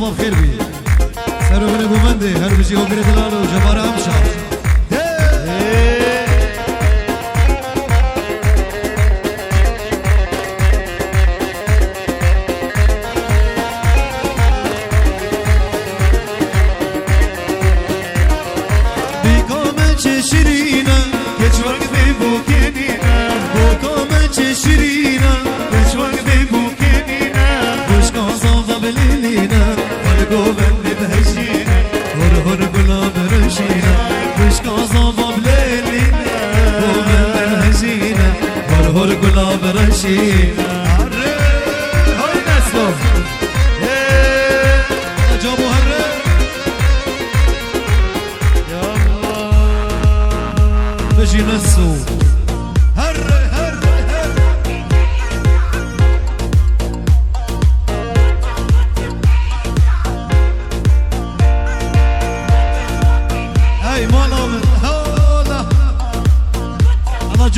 تمام خير بي سرو بن ابو مندي هر بشي هو قريت الالو جبار امشا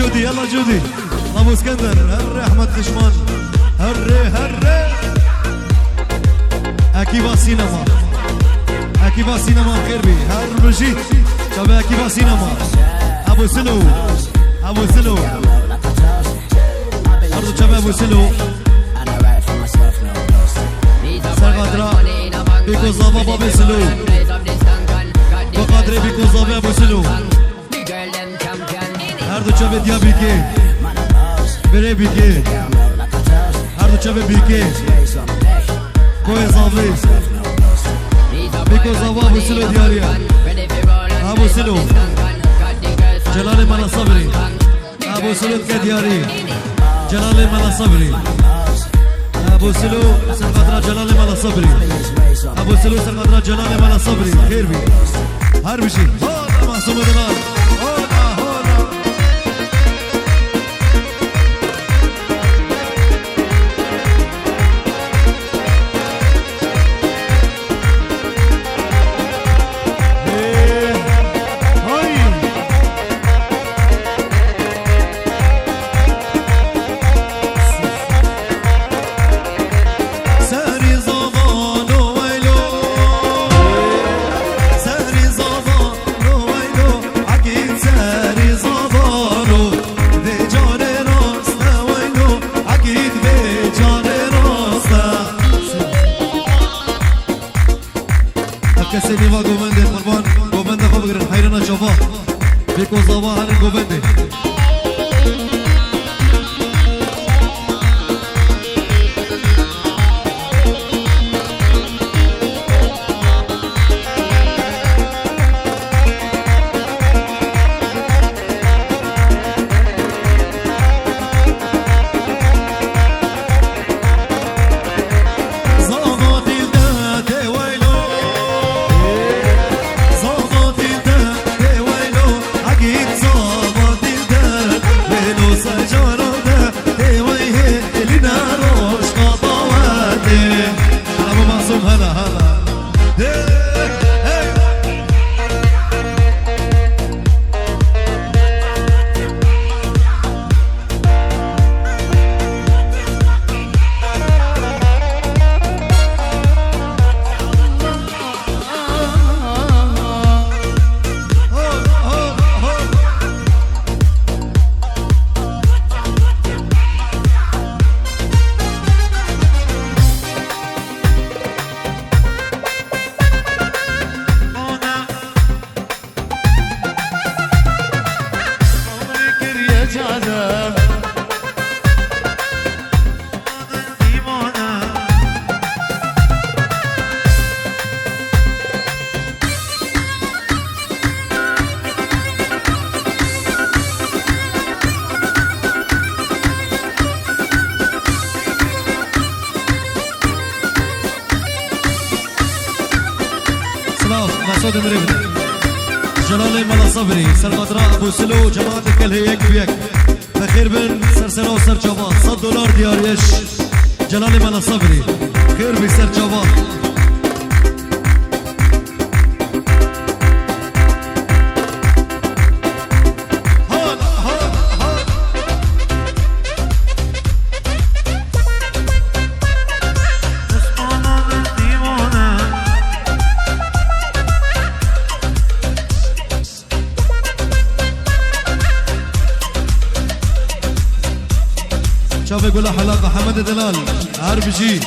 جودي يلا جودي ابو اسكندر هري احمد خشمان هري اكيبا سينما اكيبا سينما خير بي هر بجيت شباب اكيبا سينما ابو سلو برضو شباب ابو سلو سرغدرا بيكو زابا بابي سلو بقدري بيكو زابا ابو سلو هر دو چاوه دیا بیکه بره بیکه هر دو چاوه بیکه کوه زاوه بیکو زاوه ابو سلو دیاریا ابو سلو جلال مالا صبری ابو سلو که دیاری جلال مالا صبری ابو سلو سرقدرا جلال مالا صبری ابو سلو سرقدرا جلال مالا صبری خیر بی هر بشی معصوم دلال كسيني ما قومندي قربان قومندي خبقرن حيرنا شوفا بيكو صباح هن قومندي مسعود مريبني جلال مالا صبري سرقدرا ابو سلو جماعة كل هي يك بيك بخير بن سرسنا وسر جوا $100 دياريش جلال مالا صبري خير بسر جوا گل حلاقه حمد دلال عربجی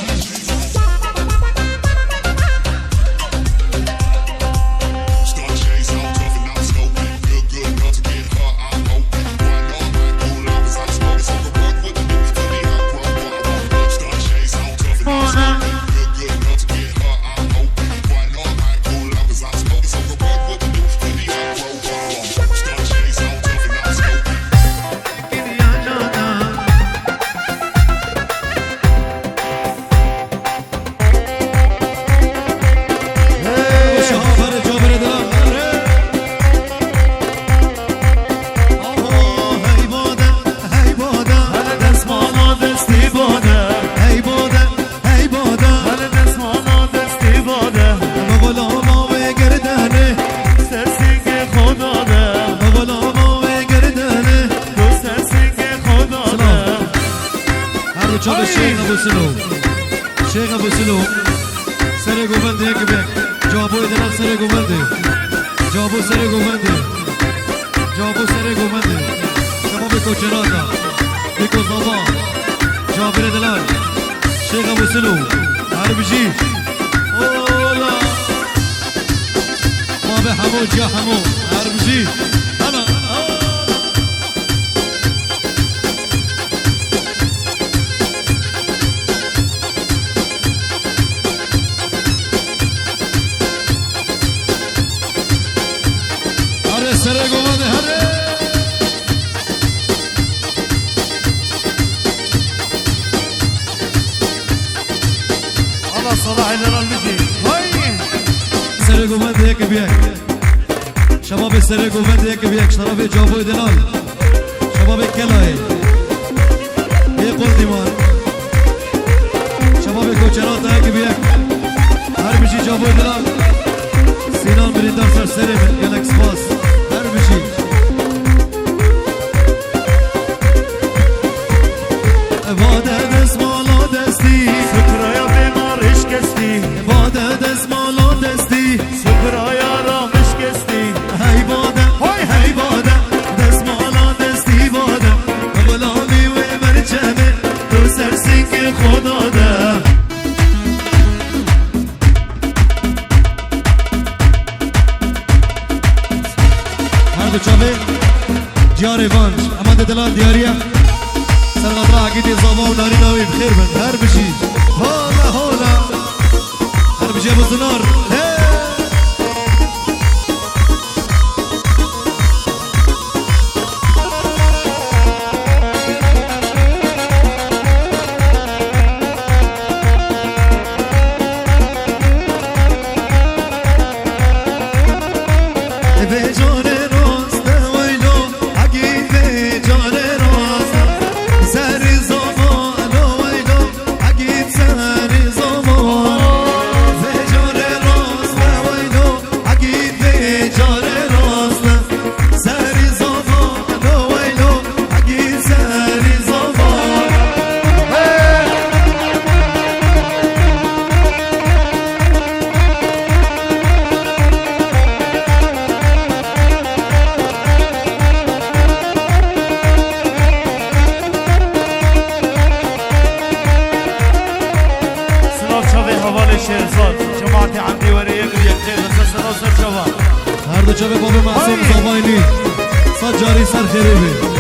شیخ ابو سلو سر گوبنده یک بیک جابو ادنا سر گوبنده جابو سر گوبنده جابو سر گوبنده شباب کوچراتا بیکو زابا جابر دلال شیخ ابو سلو عربجی اولا ما به همو جا همو عربجی انا سره گوانده هره الله صلاح الهلال بجي سره گوانده یک بیک شباب سره گوانده یک بیک شرف جابو دلال شباب کلای یه قول دیوان شباب کوچرات یک بیک هر بجی جابو دلال سینان بریندار سر سره گلکس باس واده دزمالا دستی سکرایا بیمارش کستی واده دزمالا دستی سکرایا رامش کستی هی واده هی واده دزمالا دستی واده غلامی و مرچمه تو سرسنگ خدا ده هر دو چاوه دیار وانج اما دلال دیاریه سرغطرة عقيدي صابا وناري ناوي بخير من هر بشي هولا هولا هر بشي ابو الزنار هر دو چه بابا معصوم زباینی سجاری سر خریبی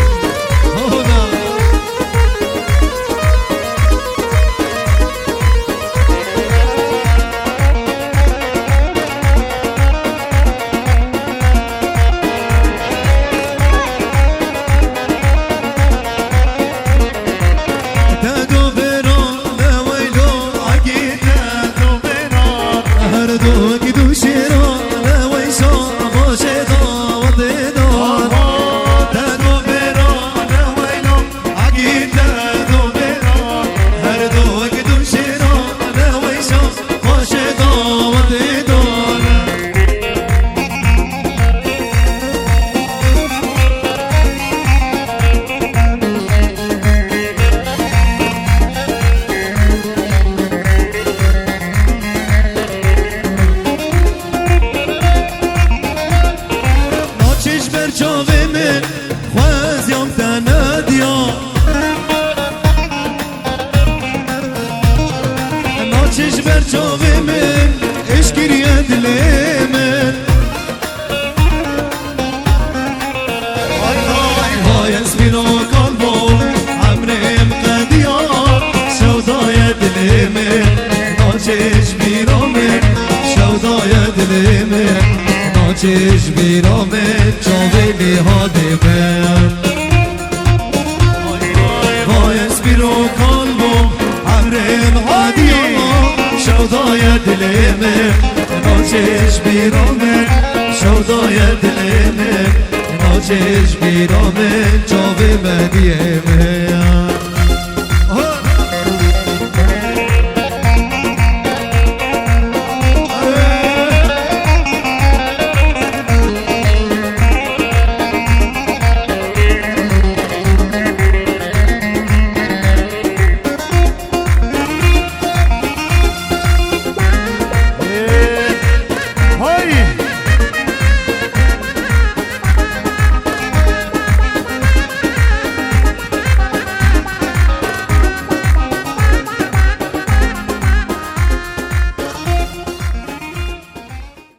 دلمه ناچش بیرامه چاویلی ها دیمه وایس بیرو کالبو عمرین هادیا شودای دلمه ناچش بیرامه شودای دلمه ناچش بیرامه چاوی مدیمه